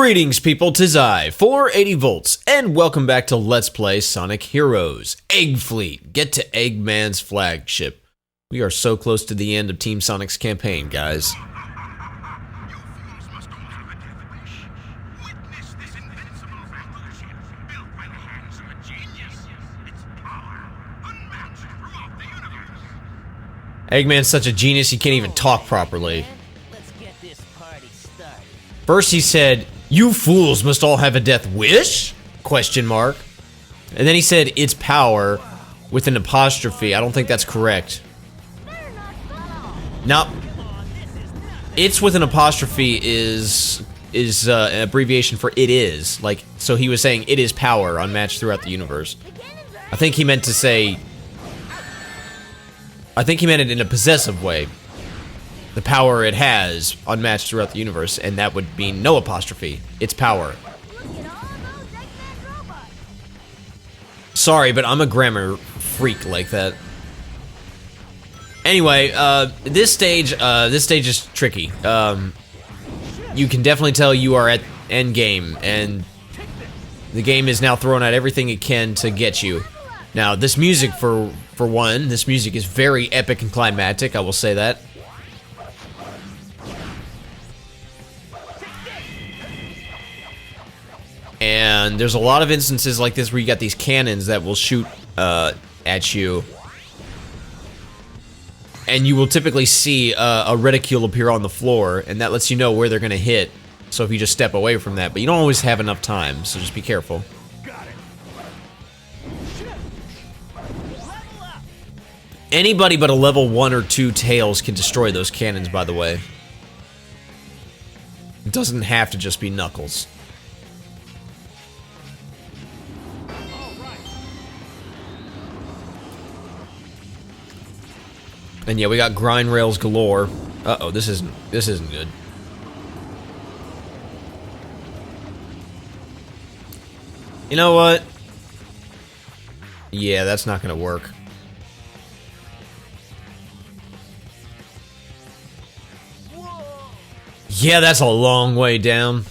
Greetings, people, 'tis I, 480 volts, and welcome back to Let's Play Sonic Heroes. Egg Fleet, get to Eggman's flagship. We are so close to the end of Team Sonic's campaign, guys. Eggman's such a genius he can't even talk properly. First he said, "You fools must all have a death wish?" Question mark. And then he said, "It's power," with an apostrophe. I don't think that's correct. No. It's with an apostrophe is an abbreviation for it is. Like, so he was saying it is power unmatched throughout the universe. I think he meant to say, I think he meant it in a possessive way. The power it has, unmatched throughout the universe, and that would mean no apostrophe. It's power. Sorry, but I'm a grammar freak like that. Anyway, this stage is tricky. You can definitely tell you are at end game, and the game is now throwing out everything it can to get you. Now, this music, for one, this music is very epic and climactic, I will say that. And there's a lot of instances like this where you got these cannons that will shoot at you. And you will typically see a reticule appear on the floor, and that lets you know where they're going to hit. So if you just step away from that, but you don't always have enough time, so just be careful. Anybody but a level 1 or 2 Tails can destroy those cannons, by the way. It doesn't have to just be Knuckles. And yeah, we got grind rails galore. Uh-oh, this isn't good. You know what? Yeah, that's not gonna work. Yeah, that's a long way down.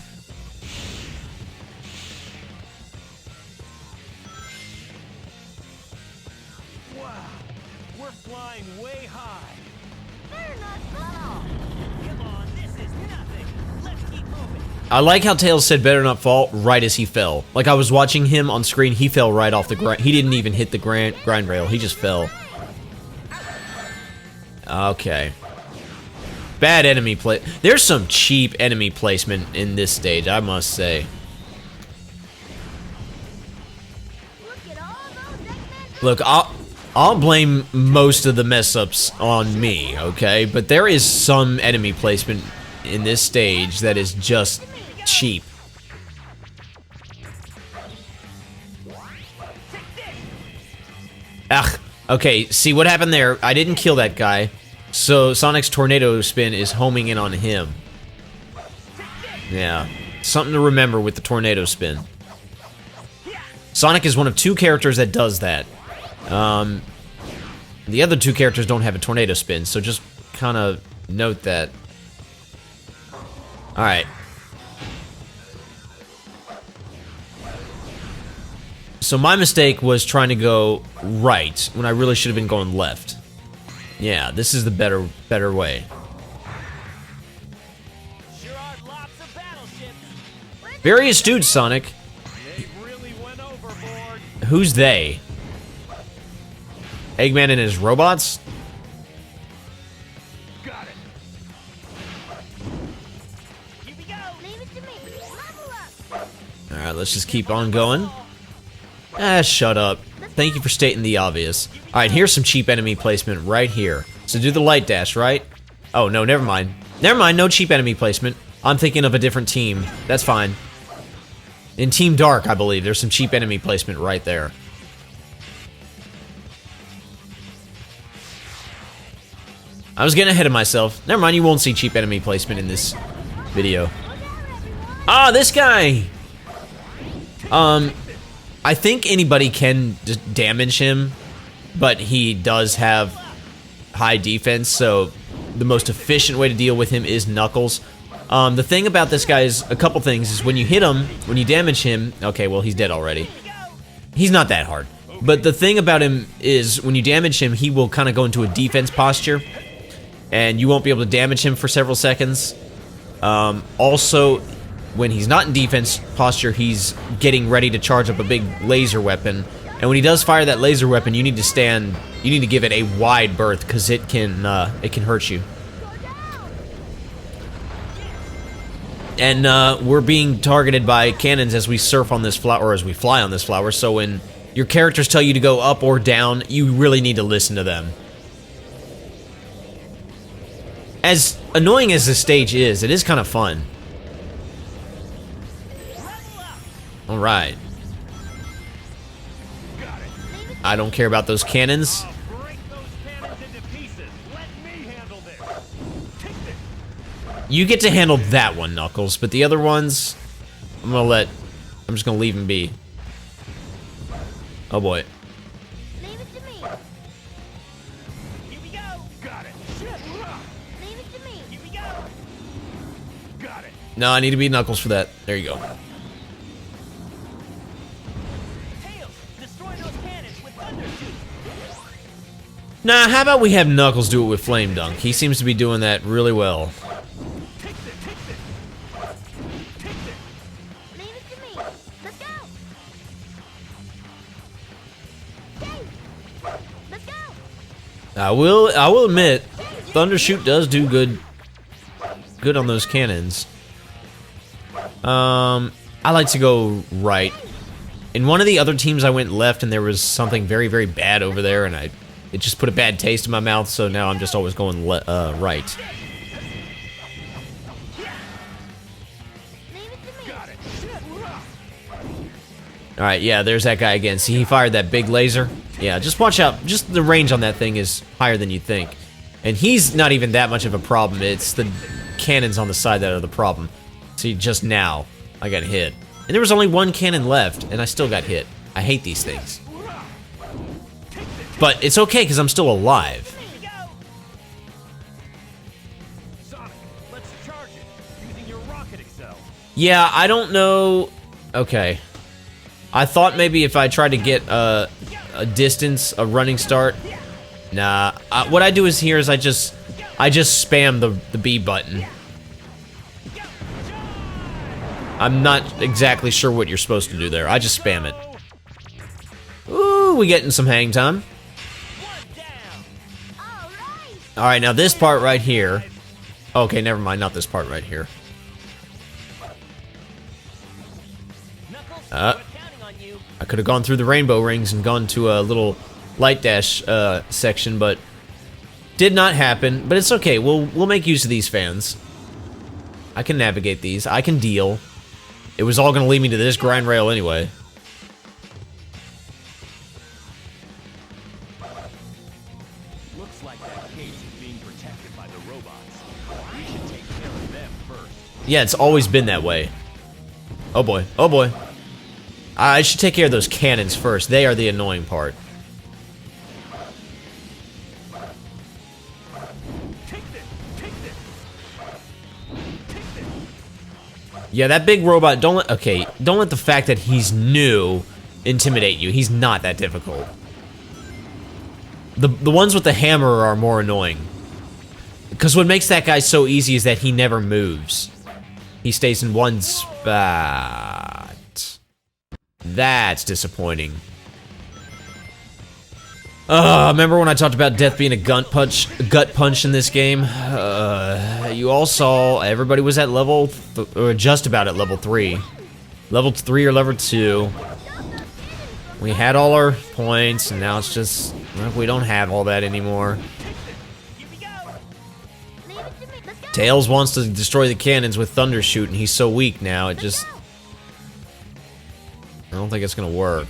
I like how Tails said better not fall right as he fell. Like, I was watching him on screen, he fell right off the grind. He didn't even hit the grind rail, he just fell. Okay. Bad enemy play. There's some cheap enemy placement in this stage, I must say. Look, I'll blame most of the mess-ups on me, okay? But there is some enemy placement in this stage that is just cheap. Ugh. Okay, see what happened there? I didn't kill that guy. So Sonic's tornado spin is homing in on him. Yeah. Something to remember with the tornado spin. Sonic is one of 2 characters that does that. The other 2 characters don't have a tornado spin, so just kind of note that. Alright. So my mistake was trying to go right when I really should have been going left. Yeah, this is the better way. Very astute, Sonic. Who's they? Eggman and his robots? Got it. Here we go. Leave it to me. Level up. Alright, let's just keep on going. Ah, shut up. Thank you for stating the obvious. Alright, here's some cheap enemy placement right here. So do the light dash, right? Oh, no, never mind. Never mind, no cheap enemy placement. I'm thinking of a different team. That's fine. In Team Dark, I believe, there's some cheap enemy placement right there. I was getting ahead of myself. Never mind, you won't see cheap enemy placement in this video. Ah, this guy! I think anybody can damage him, but he does have high defense, so the most efficient way to deal with him is Knuckles. The thing about this guy is a couple things. Is when you hit him, when you damage him. Okay, well he's dead already. He's not that hard. But the thing about him is when you damage him, he will kind of go into a defense posture, and you won't be able to damage him for several seconds. Also, when he's not in defense posture, he's getting ready to charge up a big laser weapon. And when he does fire that laser weapon, you need to give it a wide berth because it can hurt you. And we're being targeted by cannons as we surf on this flower, or as we fly on this flower. So when your characters tell you to go up or down, you really need to listen to them. As annoying as this stage is, it is kind of fun. Alright. I don't care about those cannons. You get to handle that one, Knuckles, but the other ones, I'm just gonna leave them be. Oh boy. Leave it to me. Here we go. Got it. Leave it to me. Here we go. Got it. No, I need to be Knuckles for that. There you go. Tails, destroy those cannons with thunder shoot. Nah, how about we have Knuckles do it with Flame Dunk? He seems to be doing that really well. Leave it to me. Let's go. Let's go. I will admit, Thunder Shoot does do good on those cannons. I like to go right. In one of the other teams, I went left, and there was something very, very bad over there, and it just put a bad taste in my mouth. So now I'm just always going right. All right, yeah, there's that guy again. See, he fired that big laser. Yeah, just watch out. Just the range on that thing is higher than you think. And he's not even that much of a problem. It's the cannons on the side that are the problem. See, just now, I got hit. And there was only one cannon left, and I still got hit. I hate these things. But it's okay, because I'm still alive. Sonic, let's charge it using your rocket excel. Yeah, I don't know. Okay. I thought maybe if I tried to get a distance, a running start. Nah. What I do is here is I just spam the B button. I'm not exactly sure what you're supposed to do there. I just spam it. Ooh, we getting some hang time. Alright, now this part right here. Okay, never mind, not this part right here. I could have gone through the rainbow rings and gone to a little light dash section, but did not happen. But it's okay. We'll make use of these fans. I can navigate these. I can deal. It was all going to lead me to this grind rail anyway. Looks like that cage is being protected by the robots. We should take care of them first. Yeah, it's always been that way. Oh boy. Oh boy. I should take care of those cannons first. They are the annoying part. Yeah, that big robot, don't let the fact that he's new intimidate you. He's not that difficult. The ones with the hammer are more annoying. Because what makes that guy so easy is that he never moves. He stays in one spot. That's disappointing. Remember when I talked about death being a gut punch in this game? You all saw everybody was at level, or just about at level 3. Level 3 or level 2. We had all our points, and now it's just, we don't have all that anymore. Tails wants to destroy the cannons with Thunder Shoot, and he's so weak now, it just... I don't think it's gonna work.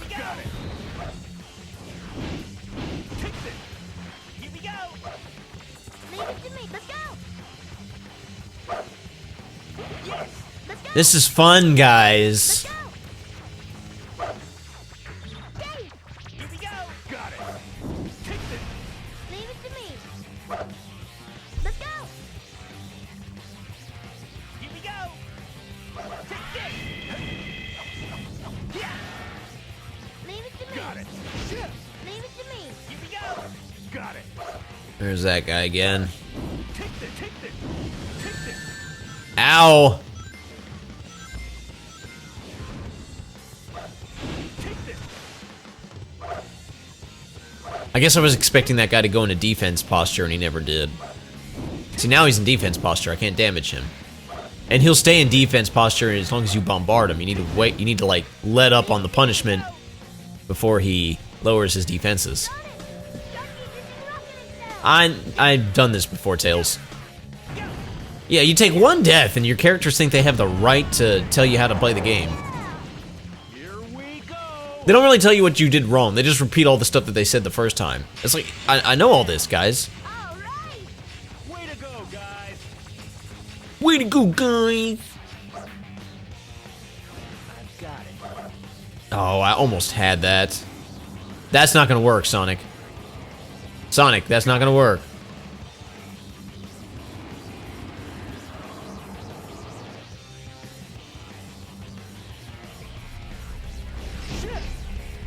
This is fun, guys. There's that guy again. Ow! I guess I was expecting that guy to go into defense posture, and he never did. See, now he's in defense posture. I can't damage him. And he'll stay in defense posture as long as you bombard him. You need to wait. You need to, like, let up on the punishment before he lowers his defenses. I've done this before, Tails. Yeah, you take one death, and your characters think they have the right to tell you how to play the game. They don't really tell you what you did wrong. They just repeat all the stuff that they said the first time. It's like, I know all this, guys. All right. Way to go, guys. Way to go, guys. I've got it. Oh, I almost had that. That's not gonna work, Sonic. Sonic, that's not gonna work.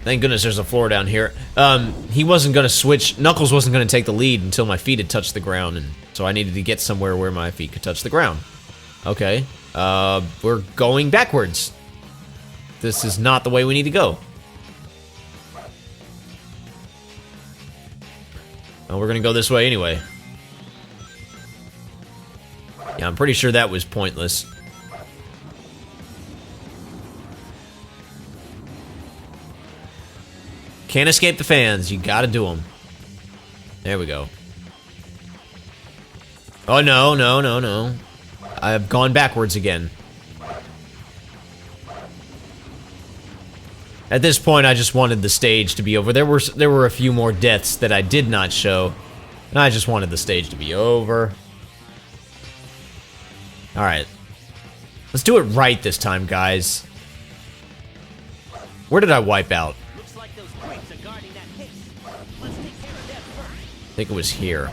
Thank goodness there's a floor down here. He wasn't gonna switch. Knuckles wasn't gonna take the lead until my feet had touched the ground, and so I needed to get somewhere where my feet could touch the ground. Okay, we're going backwards. This is not the way we need to go. Oh, we're gonna go this way anyway. Yeah, I'm pretty sure that was pointless. Can't escape the fans. You gotta do them. There we go. Oh, no, no, no, no. I've gone backwards again. At this point, I just wanted the stage to be over. There were a few more deaths that I did not show, and I just wanted the stage to be over. Alright. Let's do it right this time, guys. Where did I wipe out? Looks like those crates are guarding that case. Let's take care of that first. I think it was here.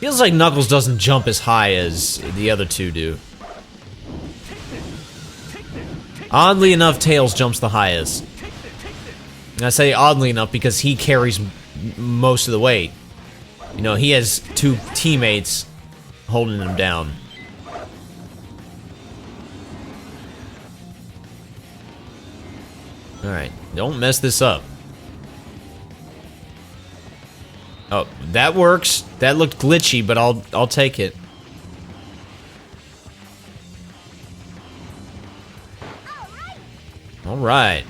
Feels like Knuckles doesn't jump as high as the other two do. Oddly enough, Tails jumps the highest. And I say oddly enough because he carries most of the weight. You know, he has two teammates holding him down. Alright, don't mess this up. Oh, that works. That looked glitchy, but I'll take it. All right.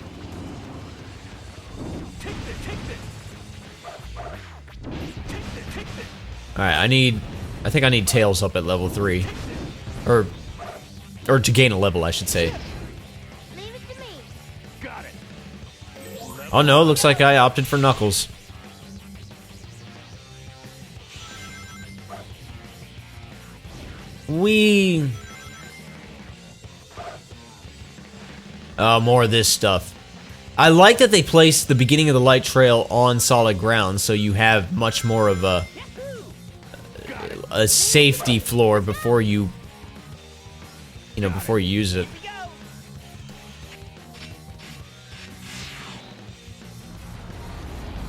All right, I think I need Tails up at level 3. Or to gain a level, I should say. Leave it to me. Got it. Oh no, looks like I opted for Knuckles. More of this stuff. I like that they place the beginning of the light trail on solid ground, so you have much more of a safety floor before you before you use it.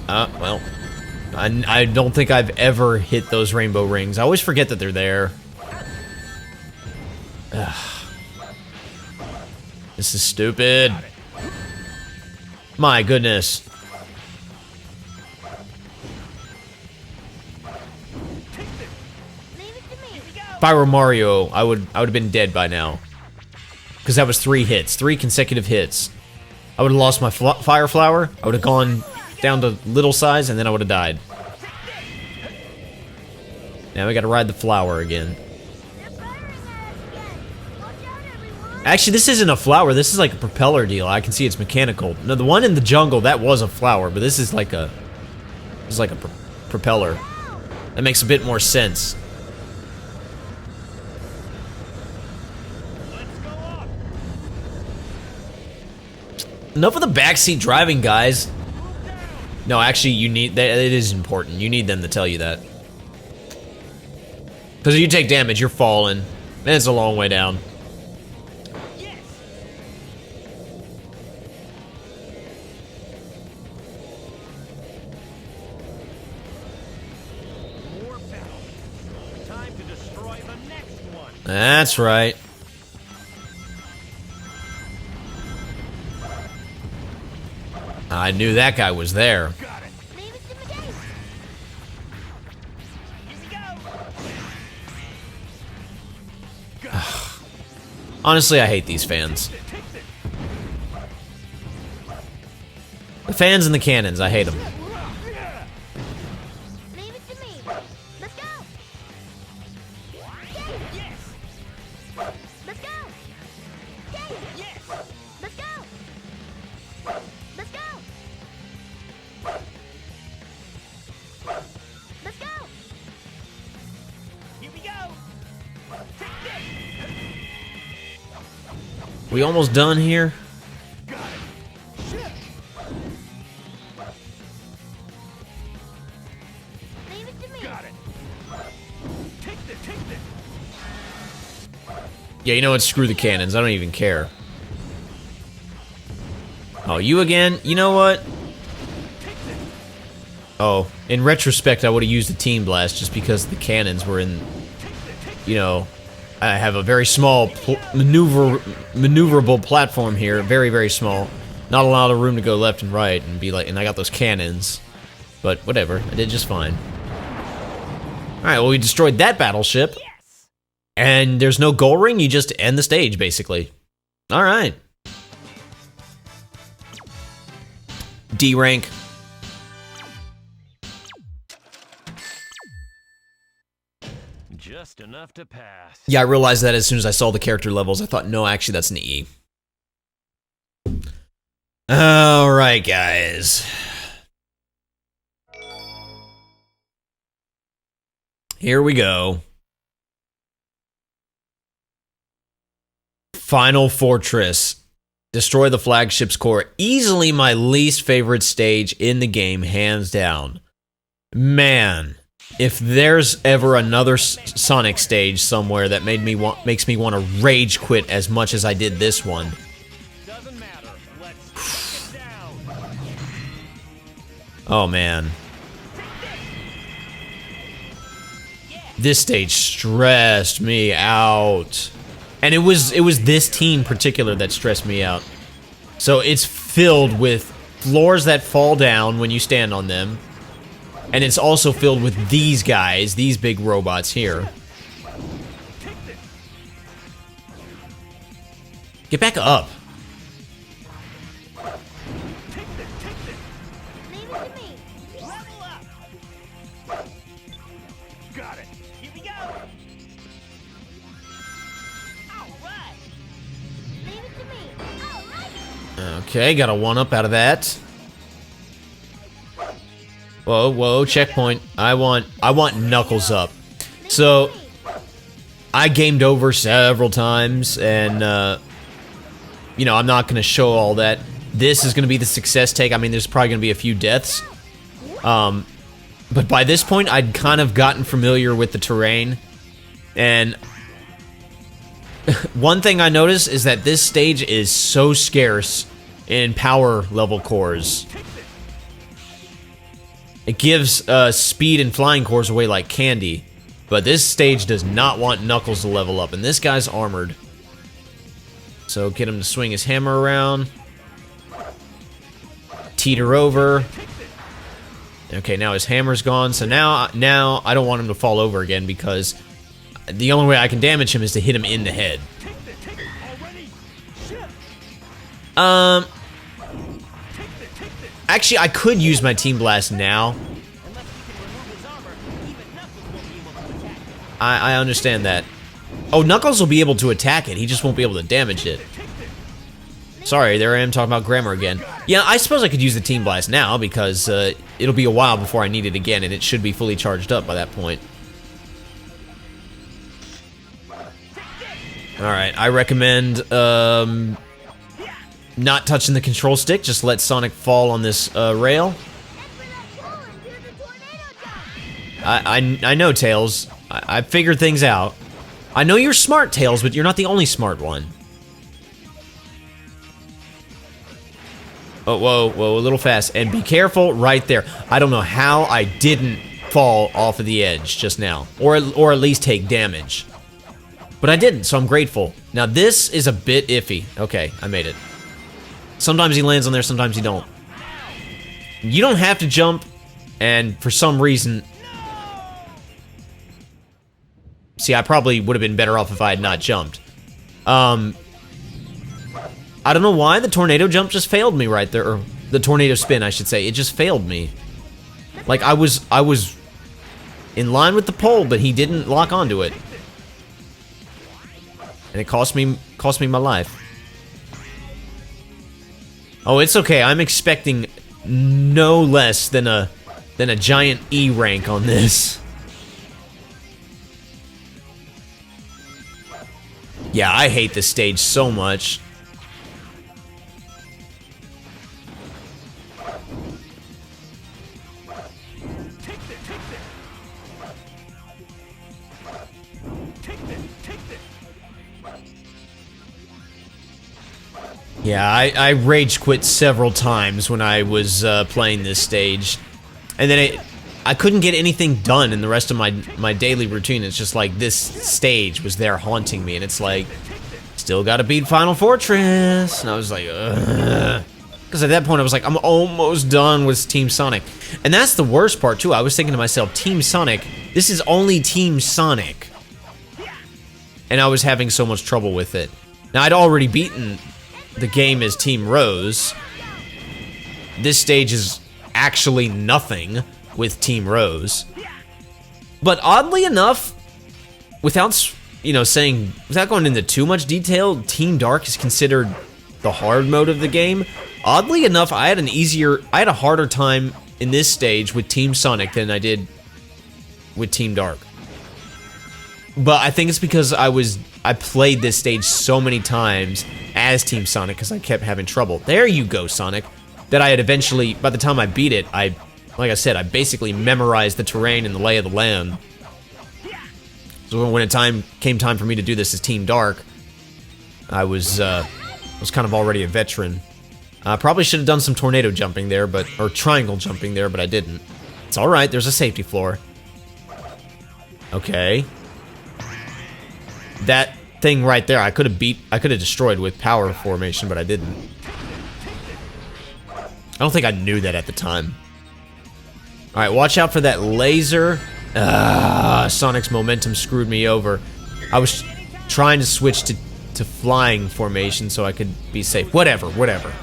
Well, I don't think I've ever hit those rainbow rings. I always forget that they're there. Ugh. This is stupid. My goodness. If I were Mario, I would have been dead by now. Because that was 3 hits, 3 consecutive hits. I would have lost my fire flower. I would have gone down to little size, and then I would have died. Now we gotta ride the flower again. Actually, this isn't a flower. This is like a propeller deal. I can see it's mechanical. No, the one in the jungle, that was a flower, but this is like a propeller. That makes a bit more sense. Enough of the backseat driving, guys. No, actually, you need that. It is important. You need them to tell you that. Because if you take damage, you're falling. And it's a long way down. That's right. I knew that guy was there. Got it. Leave it to me. Here we go. Honestly, I hate these fans. The fans and the cannons, I hate them. Leave it to me. Let's go. Yes. Let's go. Yes. Let's go. Let's go. Let's go. Here we go. Take this. We almost done here? Got it. Shit. Leave it to me. Got it. Take this. Yeah, you know what? Screw the cannons. I don't even care. Oh, you again? You know what? Oh, in retrospect, I would have used the Team Blast just because the cannons were in, you know, I have a very small maneuverable platform here, very, very small. Not a lot of room to go left and right and be like, and I got those cannons. But whatever, I did just fine. Alright, well we destroyed that battleship. And there's no goal ring, you just end the stage, basically. Alright. D rank. Just enough to pass. Yeah, I realized that as soon as I saw the character levels. I thought, no, actually, that's an E. Alright, guys. Here we go. Final Fortress. Destroy the flagship's core. Easily my least favorite stage in the game, hands down. Man. If there's ever another Sonic stage somewhere that makes me want to rage quit as much as I did this one. Doesn't matter. Let's get down. Oh man. This stage stressed me out. And it was this team in particular that stressed me out. So it's filled with floors that fall down when you stand on them. And it's also filled with these guys, these big robots here. Get back up. Leave it to me. Level up. Got it. Here we go. All right. Leave it to me. All right. Okay, got a 1-up out of that. Whoa, whoa, checkpoint. I want Knuckles up. So, I gamed over several times, and, you know, I'm not going to show all that. This is going to be the success take. I mean, there's probably going to be a few deaths. But by this point, I'd kind of gotten familiar with the terrain. And one thing I noticed is that this stage is so scarce in power level cores. It gives speed and flying cores away like candy. But this stage does not want Knuckles to level up. And this guy's armored. So get him to swing his hammer around. Teeter over. Okay, now his hammer's gone. So now I don't want him to fall over again because the only way I can damage him is to hit him in the head. Actually, I could use my Team Blast now. I understand that. Oh, Knuckles will be able to attack it. He just won't be able to damage it. Sorry, there I am talking about grammar again. Yeah, I suppose I could use the Team Blast now because it'll be a while before I need it again, and it should be fully charged up by that point. Alright, I recommend not touching the control stick. Just let Sonic fall on this rail. I know, Tails. I figured things out. I know you're smart, Tails, but you're not the only smart one. Oh, whoa, whoa, a little fast. And be careful right there. I don't know how I didn't fall off of the edge just now. Or at least take damage. But I didn't, so I'm grateful. Now this is a bit iffy. Okay, I made it. Sometimes he lands on there, sometimes he don't. You don't have to jump, and for some reason... See, I probably would have been better off if I had not jumped. I don't know why the tornado jump just failed me right there, or the tornado spin, I should say. It just failed me. Like, I was in line with the pole, but he didn't lock onto it. And it cost me my life. Oh, it's okay. I'm expecting no less than a giant E rank on this. Yeah, I hate this stage so much. Yeah, I rage quit several times when I was playing this stage. And then I couldn't get anything done in the rest of my daily routine. It's just like this stage was there haunting me, and it's like, still gotta beat Final Fortress. And I was like, ugh. Because at that point I was like, I'm almost done with Team Sonic. And that's the worst part too. I was thinking to myself, Team Sonic, this is only Team Sonic. And I was having so much trouble with it. Now I'd already beaten the game as Team Rose. This stage is actually nothing with Team Rose. But oddly enough, without, you know, saying, without going into too much detail, Team Dark is considered the hard mode of the game. Oddly enough, I had a harder time in this stage with Team Sonic than I did with Team Dark. But I think it's because I played this stage so many times as Team Sonic because I kept having trouble. There you go, Sonic. That I had eventually, by the time I beat it, like I said, I basically memorized the terrain and the lay of the land. So when came time for me to do this as Team Dark, I was kind of already a veteran. I probably should have done some tornado jumping there, or triangle jumping there, but I didn't. It's all right. There's a safety floor. Okay. That thing right there, I could have destroyed with power formation, but I didn't. I don't think I knew that at the time. All right, watch out for that laser. Sonic's momentum screwed me over. I was trying to switch to flying formation so I could be safe. Whatever.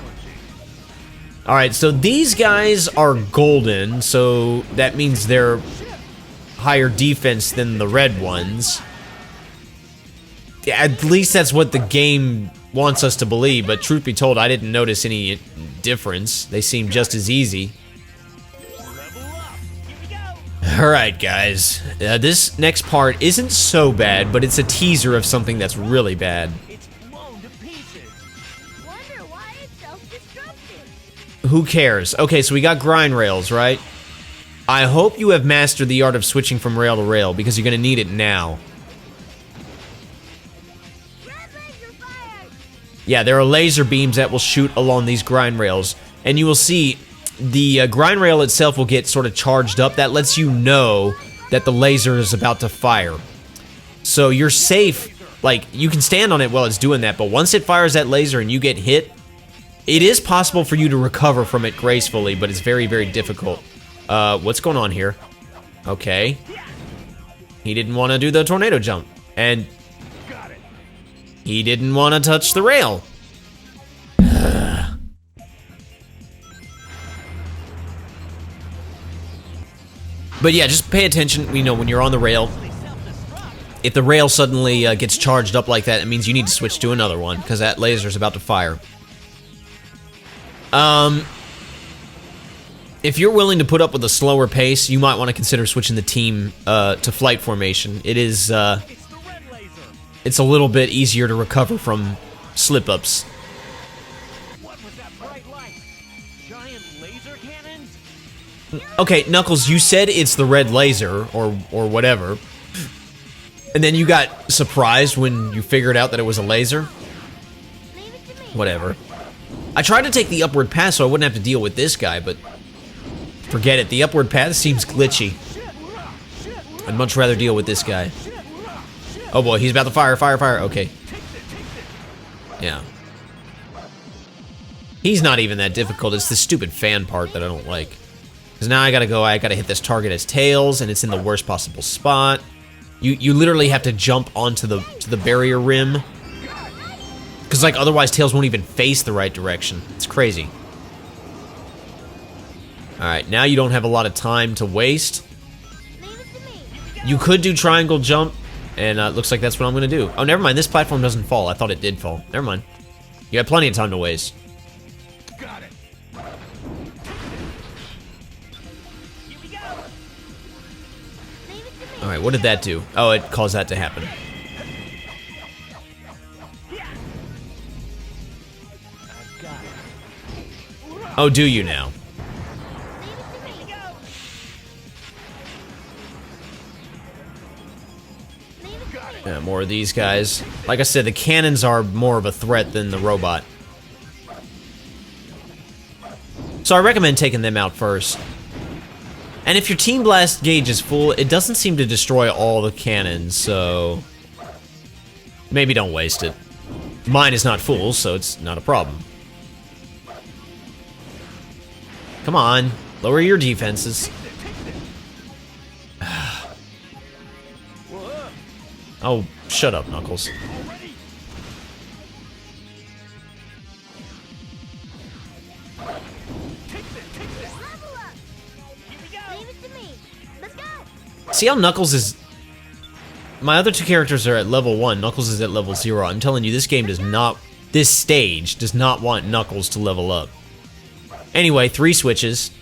All right, so these guys are golden, so that means they're higher defense than the red ones. At least that's what the game wants us to believe, but truth be told, I didn't notice any difference. They seem just as easy. Alright, guys. This next part isn't so bad, but it's a teaser of something that's really bad. It's blown to pieces. Wonder why it's self-destructive. Who cares? Okay, so we got grind rails, right? I hope you have mastered the art of switching from rail to rail, because you're gonna need it now. Yeah, there are laser beams that will shoot along these grind rails, and you will see the grind rail itself will get sort of charged up. That lets you know that the laser is about to fire. So you're safe, like, you can stand on it while it's doing that, but once it fires that laser and you get hit, it is possible for you to recover from it gracefully, but it's very, very difficult. What's going on here? Okay. He didn't want to do the tornado jump, and he didn't want to touch the rail. But yeah, just pay attention, you know, when you're on the rail. If the rail suddenly gets charged up like that, it means you need to switch to another one, because that laser's about to fire. If you're willing to put up with a slower pace, you might want to consider switching the team to flight formation. It is, it's a little bit easier to recover from slip-ups. What was that bright light? Giant laser cannons? Okay, Knuckles, you said it's the red laser, or whatever. And then you got surprised when you figured out that it was a laser? Whatever. I tried to take the upward path so I wouldn't have to deal with this guy, but forget it. The upward path seems glitchy. I'd much rather deal with this guy. Oh boy, he's about to fire, fire, fire. Okay. Yeah. He's not even that difficult. It's the stupid fan part that I don't like. Because now I gotta hit this target as Tails, and it's in the worst possible spot. You literally have to jump onto the barrier rim. Because like otherwise Tails won't even face the right direction. It's crazy. Alright, now you don't have a lot of time to waste. You could do triangle jump, and it looks like that's what I'm gonna do. Oh, never mind, this platform doesn't fall. I thought it did fall. Never mind. You have plenty of time to waste. Got it. Here we go. Leave it to me. Alright, what did that do? Oh, it caused that to happen. I've got it. Oh, do you now? Leave it to me. Leave it to me. Yeah, more of these guys. Like I said, the cannons are more of a threat than the robot. So I recommend taking them out first. And if your Team Blast gauge is full, it doesn't seem to destroy all the cannons, so maybe don't waste it. Mine is not full, so it's not a problem. Come on, lower your defenses. Oh, shut up, Knuckles. Already? Level up. Here we go. Leave it to me. Let's go. See how Knuckles is... My other two characters are at level 1, Knuckles is at level 0. I'm telling you, this game does not... This stage does not want Knuckles to level up. Anyway, 3 switches.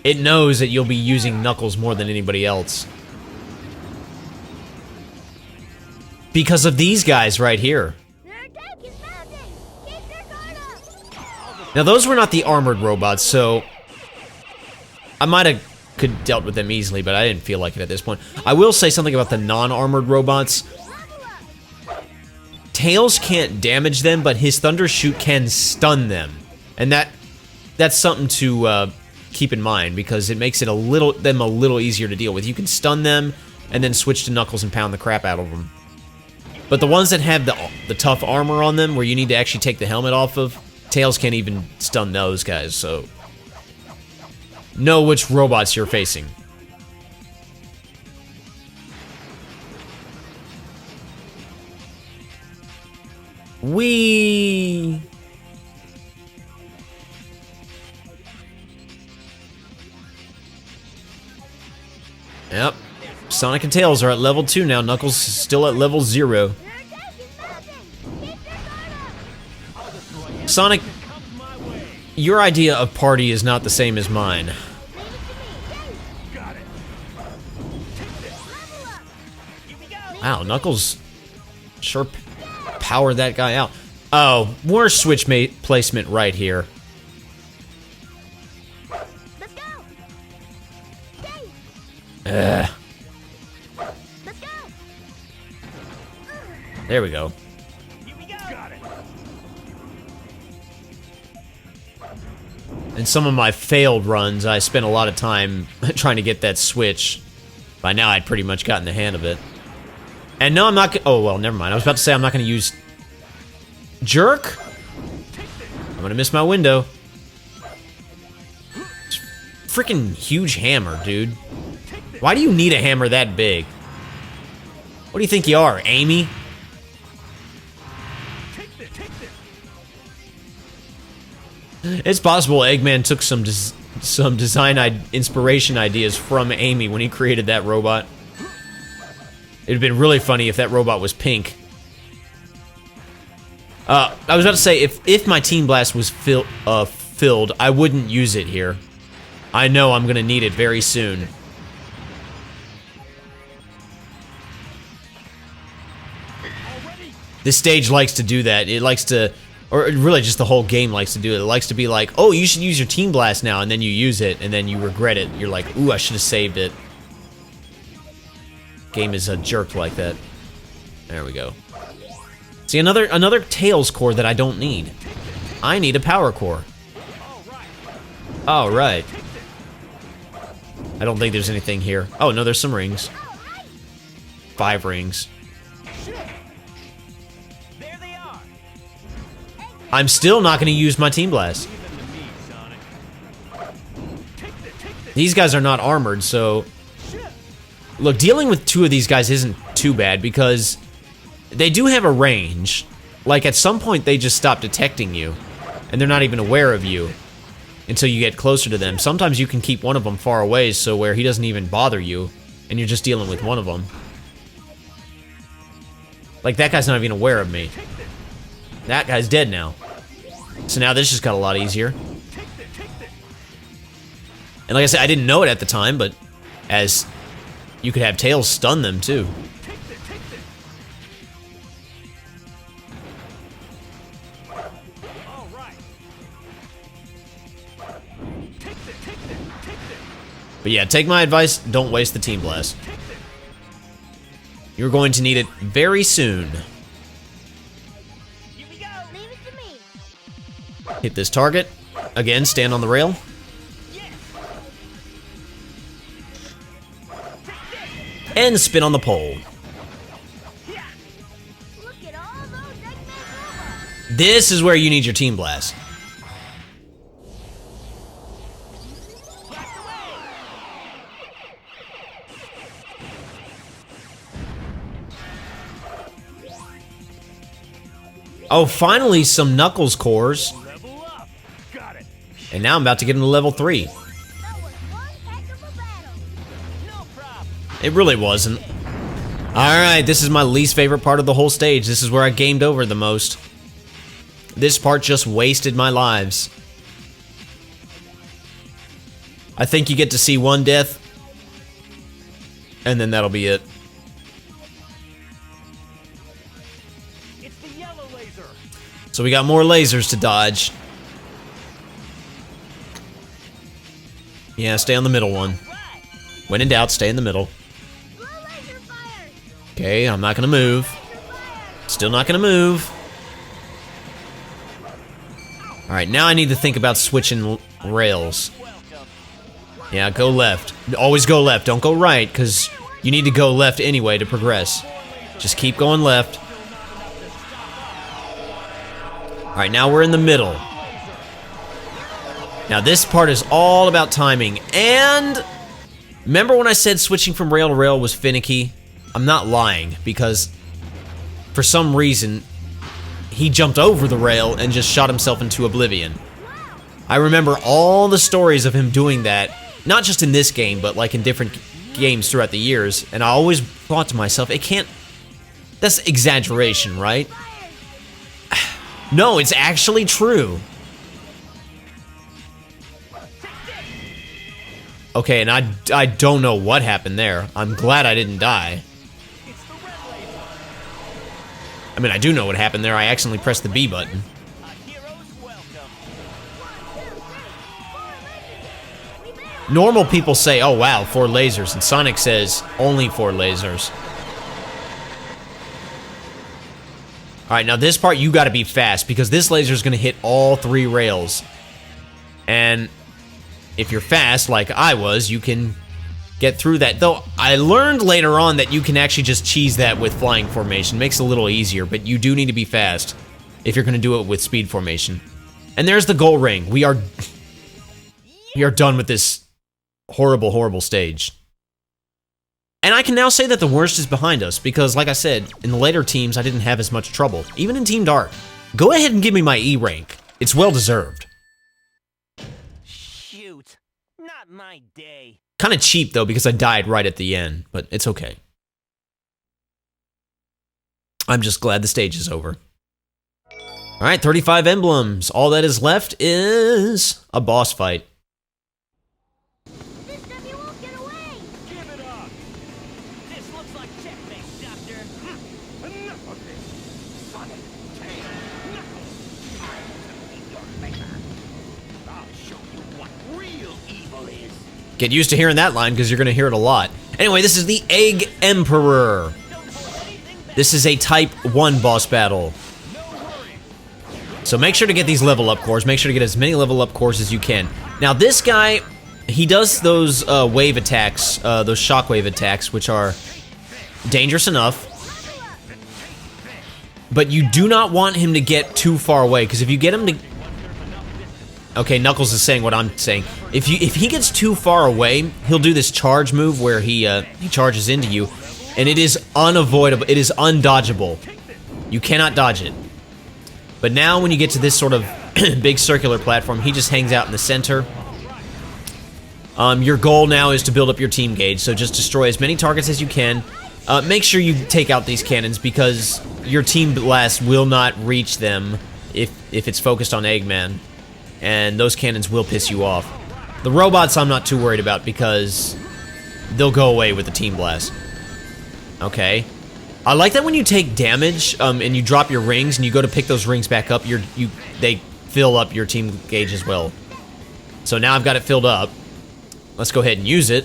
It knows that you'll be using Knuckles more than anybody else. Because of these guys right here. Their attack is mounting. Keep your guard up. Now those were not the armored robots, so I might have could dealt with them easily, but I didn't feel like it at this point. I will say something about the non-armored robots. Level up. Tails can't damage them, but his Thunder Shoot can stun them, and that's something to keep in mind because it makes it a little easier to deal with. You can stun them and then switch to Knuckles and pound the crap out of them. But the ones that have the tough armor on them, where you need to actually take the helmet off of, Tails can't even stun those guys, so know which robots you're facing. Whee! Yep. Sonic and Tails are at level 2 now. Knuckles is still at level 0. Their attack is mounting. Keep your guard up. Sonic, Comes my way. your idea of party is not the same as mine. Leave it to me. Got it. Level up. Here we go. Wow, Knuckles sure powered that guy out. Oh, more switch placement right here. Let's go. Stay. Ugh. Let's go. There we go. Here we go. Got it. In some of my failed runs, I spent a lot of time trying to get that switch. By now, I'd pretty much gotten the hang of it. And no, I'm not oh, well, never mind. I was about to say I'm not going to use... Jerk? I'm going to miss my window. Freaking huge hammer, dude. Why do you need a hammer that big? What do you think you are, Amy? It's possible Eggman took some design inspiration ideas from Amy when he created that robot. It'd have been really funny if that robot was pink. I was about to say, if my Team Blast was filled, I wouldn't use it here. I know I'm gonna need it very soon. This stage likes to do that. It likes to, or really just the whole game likes to do it. It likes to be like, oh, you should use your Team Blast now, and then you use it, and then you regret it. You're like, ooh, I should have saved it. Game is a jerk like that. There we go. See, another Tails core that I don't need. I need a power core. All right. I don't think there's anything here. Oh, no, there's some rings. 5 rings. I'm still not going to use my Team Blast. These guys are not armored, so... Look, dealing with two of these guys isn't too bad because they do have a range. Like, at some point, they just stop detecting you, and they're not even aware of you until you get closer to them. Sometimes you can keep one of them far away, so where he doesn't even bother you, and you're just dealing with one of them. Like, that guy's not even aware of me. That guy's dead now. So now this just got a lot easier. And like I said, I didn't know it at the time, but as you could have Tails stun them too. But yeah, take my advice, don't waste the Team Blast. You're going to need it very soon. Here we go. Leave it to me. Hit this target. Again, stand on the rail. And spin on the pole. Look at all those Eggman robots. This is where you need your Team Blast. Oh, finally some Knuckles cores. Level up. Got it. And now I'm about to get into level 3. That was one heck of a battle. No problem. It really wasn't. Alright, this is my least favorite part of the whole stage. This is where I gamed over the most. This part just wasted my lives. I think you get to see one death, and then that'll be it. It's the yellow laser. So we got more lasers to dodge. Yeah, stay on the middle one. When in doubt, stay in the middle. Blue laser fire. Okay, I'm not gonna move. Still not gonna move. Alright, now I need to think about switching rails. Yeah, go left. Always go left, don't go right, because you need to go left anyway to progress. Just keep going left. Alright, now we're in the middle. Now this part is all about timing, and... Remember when I said switching from rail to rail was finicky? I'm not lying, because for some reason, he jumped over the rail and just shot himself into oblivion. I remember all the stories of him doing that, not just in this game, but like in different games throughout the years, and I always thought to myself, it can't... That's exaggeration, right? No, it's actually true. Okay, and I don't know what happened there. I'm glad I didn't die. I mean, I do know what happened there. I accidentally pressed the B button. A hero's welcome. 1, 2, 3, 4 lasers. We made 'em. Normal people say, oh wow, 4 lasers, and Sonic says, only 4 lasers. Alright, now this part you gotta be fast, because this laser is gonna hit all 3 rails. And if you're fast, like I was, you can get through that. Though, I learned later on that you can actually just cheese that with flying formation. Makes it a little easier, but you do need to be fast if you're gonna do it with speed formation. And there's the goal ring. We are done with this horrible, horrible stage. And I can now say that the worst is behind us, because like I said, in the later teams, I didn't have as much trouble. Even in Team Dark. Go ahead and give me my E rank. It's well deserved. Shoot. Not my day. Kind of cheap, though, because I died right at the end, but it's okay. I'm just glad the stage is over. Alright, 35 emblems. All that is left is a boss fight. This time you won't get away. Give it up. This looks like checkmate, Doctor. Enough of this. Sonic, Tails, Knuckles. I'm to be your maker. I'll show you what real evil is. Get used to hearing that line, because you're going to hear it a lot. Anyway, this is the Egg Emperor. This is a Type 1 boss battle. So make sure to get these level up cores. Make sure to get as many level up cores as you can. Now this guy, he does those wave attacks, those shockwave attacks, which are dangerous enough. But you do not want him to get too far away, because if you get him to... Okay, Knuckles is saying what I'm saying. If he gets too far away, he'll do this charge move where he charges into you, and it is unavoidable. It is undodgeable. You cannot dodge it. But now when you get to this sort of big circular platform, he just hangs out in the center. Your goal now is to build up your team gauge, so just destroy as many targets as you can. Make sure you take out these cannons, because your team blast will not reach them if it's focused on Eggman. And those cannons will piss you off. The robots I'm not too worried about, because they'll go away with the team blast. Okay. I like that when you take damage, and you drop your rings, and you go to pick those rings back up, they fill up your team gauge as well. So now I've got it filled up. Let's go ahead and use it.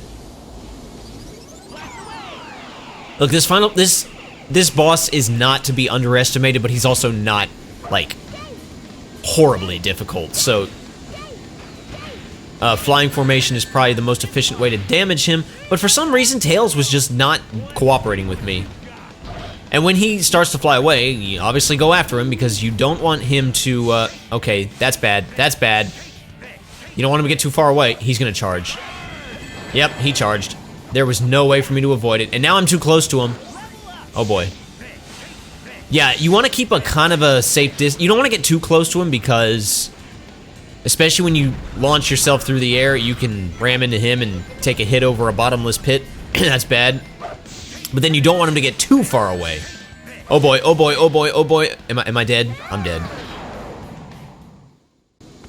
Look, this boss is not to be underestimated, but he's also not, like, horribly difficult. So, flying formation is probably the most efficient way to damage him, but for some reason, Tails was just not cooperating with me. And when he starts to fly away, you obviously go after him, because you don't want him to, okay, that's bad, that's bad. You don't want him to get too far away. He's gonna charge. Yep, he charged. There was no way for me to avoid it, and now I'm too close to him. Oh boy. Yeah, you want to keep a kind of a safe distance. You don't want to get too close to him, because especially when you launch yourself through the air, you can ram into him and take a hit over a bottomless pit. That's bad. But then you don't want him to get too far away. Oh boy, oh boy, oh boy, oh boy. Am I dead? I'm dead.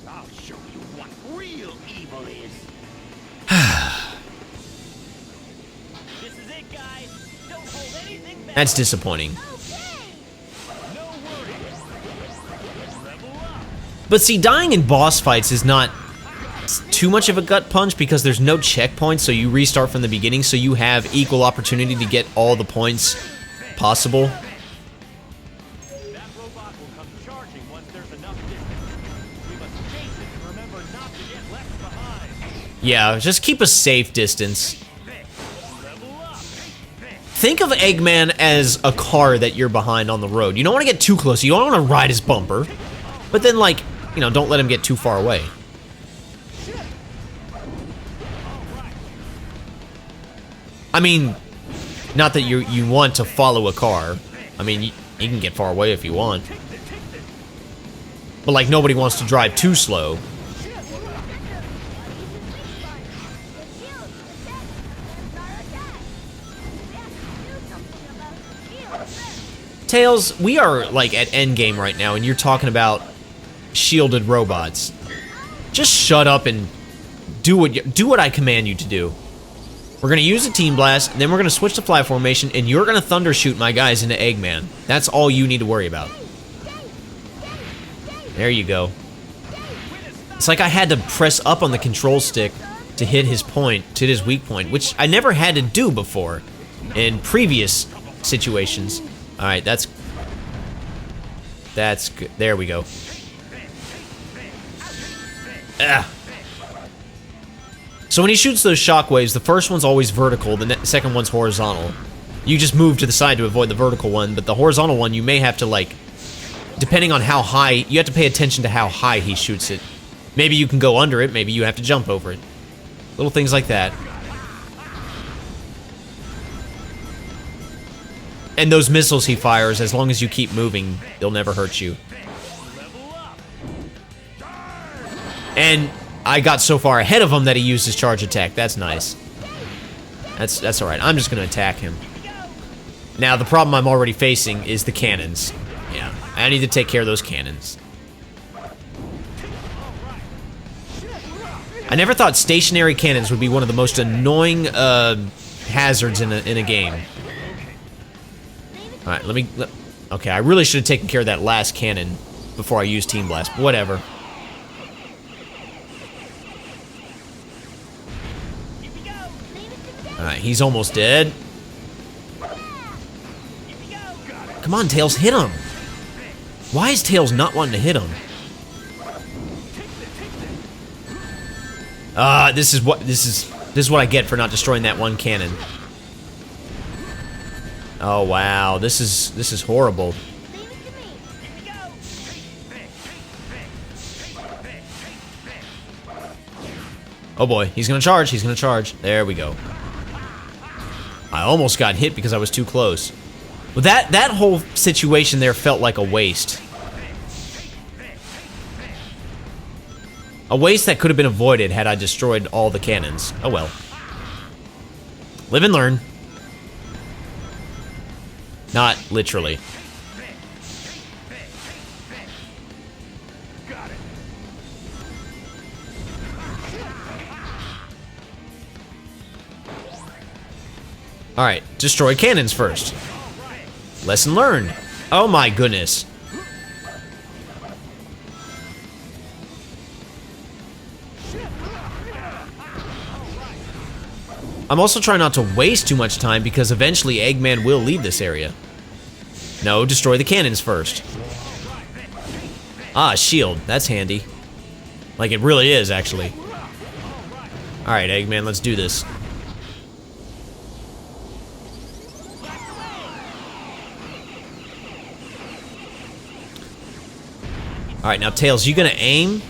I'll show you what real evil is. This is it, guys. Don't hold anything back. That's disappointing. No worries. Level up. But see, dying in boss fights is not too much of a gut punch, because there's no checkpoint, so you restart from the beginning, so you have equal opportunity to get all the points possible. That robot will come charging once there's enough distance. We must chase it and remember not to get left behind. Yeah, just keep a safe distance. Level up. Think of Eggman as a car that you're behind on the road. You don't want to get too close. You don't want to ride his bumper. But then, like, you know, don't let him get too far away. I mean, not that you want to follow a car. I mean, you can get far away if you want. But, like, nobody wants to drive too slow. Tails, we are, like, at endgame right now, and you're talking about shielded robots. Just shut up and do what I command you to do. We're gonna use a Team Blast, and then we're gonna switch to fly formation, and you're gonna thunder shoot my guys into Eggman. That's all you need to worry about. There you go. It's like I had to press up on the control stick to hit his point, to hit his weak point, which I never had to do before in previous situations. All right, that's good. There we go. Ah. So when he shoots those shockwaves, the first one's always vertical, the second one's horizontal. You just move to the side to avoid the vertical one, but the horizontal one, you may have to, like, depending on how high, you have to pay attention to how high he shoots it. Maybe you can go under it, maybe you have to jump over it. Little things like that. And those missiles he fires, as long as you keep moving, they'll never hurt you. And I got so far ahead of him that he used his charge attack. That's nice. That's alright. I'm just gonna attack him. Now, the problem I'm already facing is the cannons. Yeah, I need to take care of those cannons. I never thought stationary cannons would be one of the most annoying hazards in a game. Alright, okay, I really should have taken care of that last cannon before I used Team Blast, but whatever. Alright, he's almost dead. Come on, Tails, hit him! Why is Tails not wanting to hit him? This is what I get for not destroying that one cannon. Oh wow, this is horrible. Oh boy, he's gonna charge, he's gonna charge. There we go. I almost got hit because I was too close. But that whole situation there felt like a waste. A waste that could have been avoided had I destroyed all the cannons. Oh well. Live and learn. Not literally. Alright, destroy cannons first. Lesson learned. Oh my goodness. I'm also trying not to waste too much time because eventually Eggman will leave this area. No, destroy the cannons first. Ah, shield. That's handy. Like it really is, actually. Alright, Eggman, let's do this. Alright, now Tails, you gonna aim?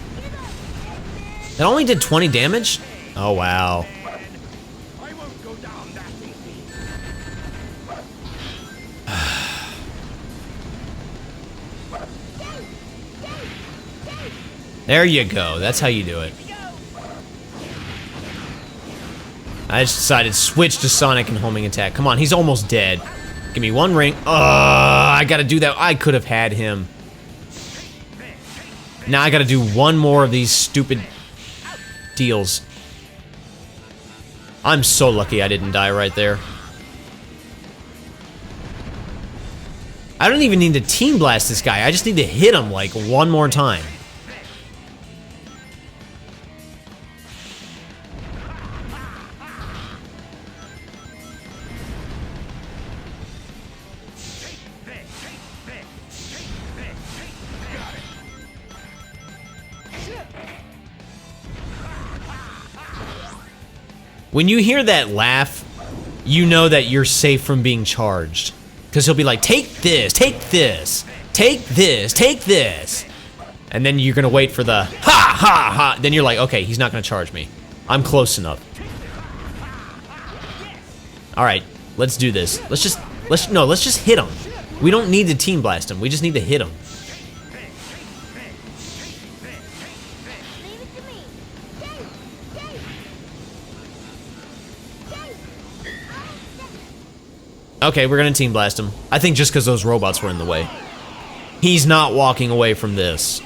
That only did 20 damage? Oh, wow. There you go. That's how you do it. I just decided switch to Sonic and homing attack. Come on, he's almost dead. Give me one ring. I gotta do that. I could have had him. Now I gotta do one more of these stupid deals. I'm so lucky I didn't die right there. I don't even need to team blast this guy. I just need to hit him like one more time. When you hear that laugh, you know that you're safe from being charged. Because he'll be like, take this, take this, take this, take this. And then you're gonna wait for the ha ha ha. Then you're like, okay, he's not gonna charge me. I'm close enough. Alright, let's do this. Let's just hit him. We don't need to team blast him, we just need to hit him. Okay, we're gonna team blast him. I think just because those robots were in the way. He's not walking away from this.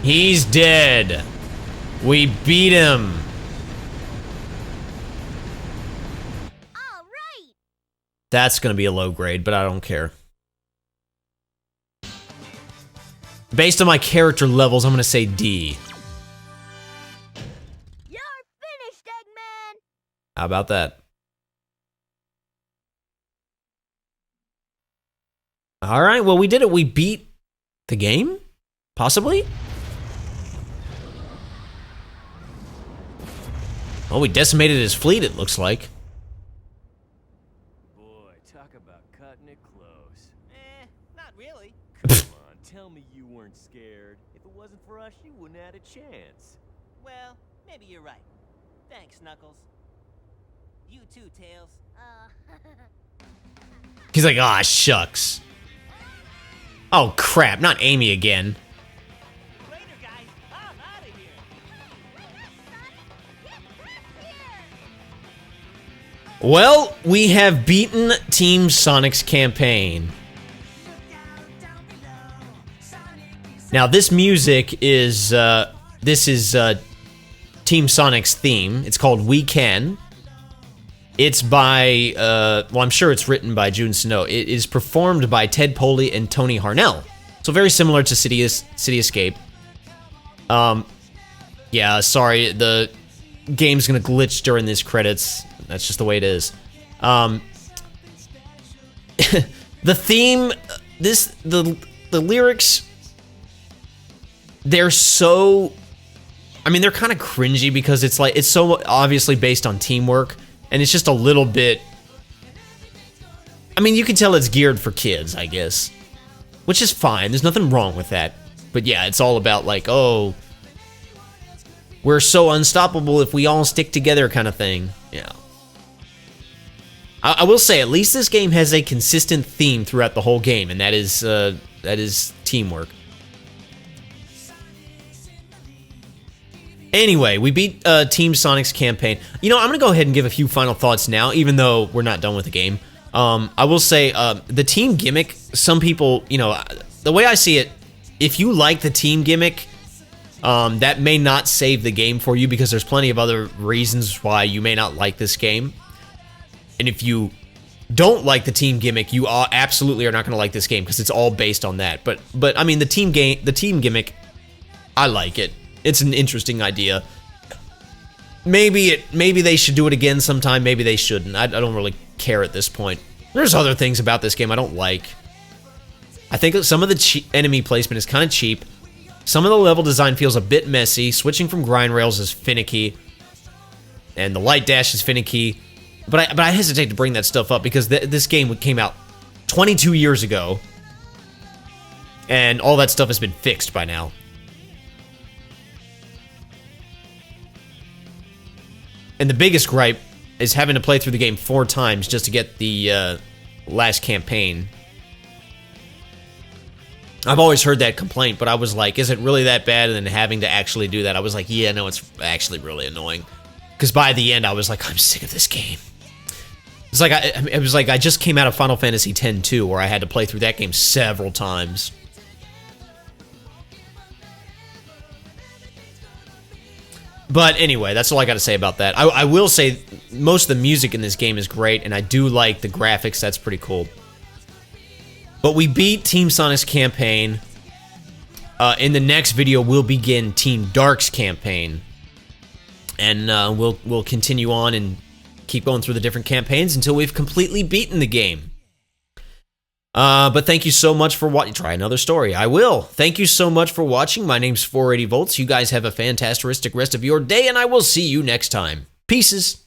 He's dead. We beat him. All right. That's gonna be a low grade, but I don't care. Based on my character levels, I'm gonna say D. How about that? Alright, well we did it. We beat the game? Possibly? Well, we decimated his fleet, it looks like. Boy, talk about cutting it close. Not really. Come on, tell me you weren't scared. If it wasn't for us, you wouldn't have had a chance. Well, maybe you're right. Thanks, Knuckles. You too, Tails. He's like, ah, shucks. Oh, crap, not Amy again. Later, guys. I'm out of here. Well, we have beaten Team Sonic's campaign. Now, this music is, Team Sonic's theme. It's called We Can. It's by, well, I'm sure it's written by June Snow. It is performed by Ted Poley and Tony Harnell. So very similar to City Escape. Yeah, sorry, the game's gonna glitch during these credits. That's just the way it is. The theme, the lyrics, they're so, I mean, they're kind of cringy because it's like, it's so obviously based on teamwork. And it's just a little bit, I mean, you can tell it's geared for kids, I guess. which is fine. There's nothing wrong with that. But yeah, it's all about like, oh, we're so unstoppable if we all stick together kind of thing. Yeah. I will say, at least this game has a consistent theme throughout the whole game, and that is teamwork. Anyway, we beat Team Sonic's campaign. You know, I'm going to go ahead and give a few final thoughts now, even though we're not done with the game. I will say, the team gimmick, some people, you know, the way I see it, if you like the team gimmick, that may not save the game for you because there's plenty of other reasons why you may not like this game. And if you don't like the team gimmick, you absolutely are not going to like this game because it's all based on that. But I mean, the team gimmick, I like it. It's an interesting idea. Maybe they should do it again sometime. Maybe they shouldn't. I don't really care at this point. There's other things about this game I don't like. I think some of the enemy placement is kind of cheap. Some of the level design feels a bit messy. Switching from grind rails is finicky, and the light dash is finicky. But I hesitate to bring that stuff up because this game came out 22 years ago, and all that stuff has been fixed by now. And the biggest gripe is having to play through the game 4 times just to get the last campaign. I've always heard that complaint, but I was like, is it really that bad? And then having to actually do that, I was like, yeah, no, it's actually really annoying. Because by the end, I was like, I'm sick of this game. It was like I just came out of Final Fantasy X-2, where I had to play through that game several times. But anyway, that's all I got to say about that. I will say most of the music in this game is great, and I do like the graphics. That's pretty cool. But we beat Team Sonic's campaign. In the next video, we'll begin Team Dark's campaign. And we'll continue on and keep going through the different campaigns until we've completely beaten the game. But thank you so much for watching. Try another story. I will. Thank you so much for watching. My name's 480 Volts. You guys have a fantastic rest of your day, and I will see you next time. Pieces.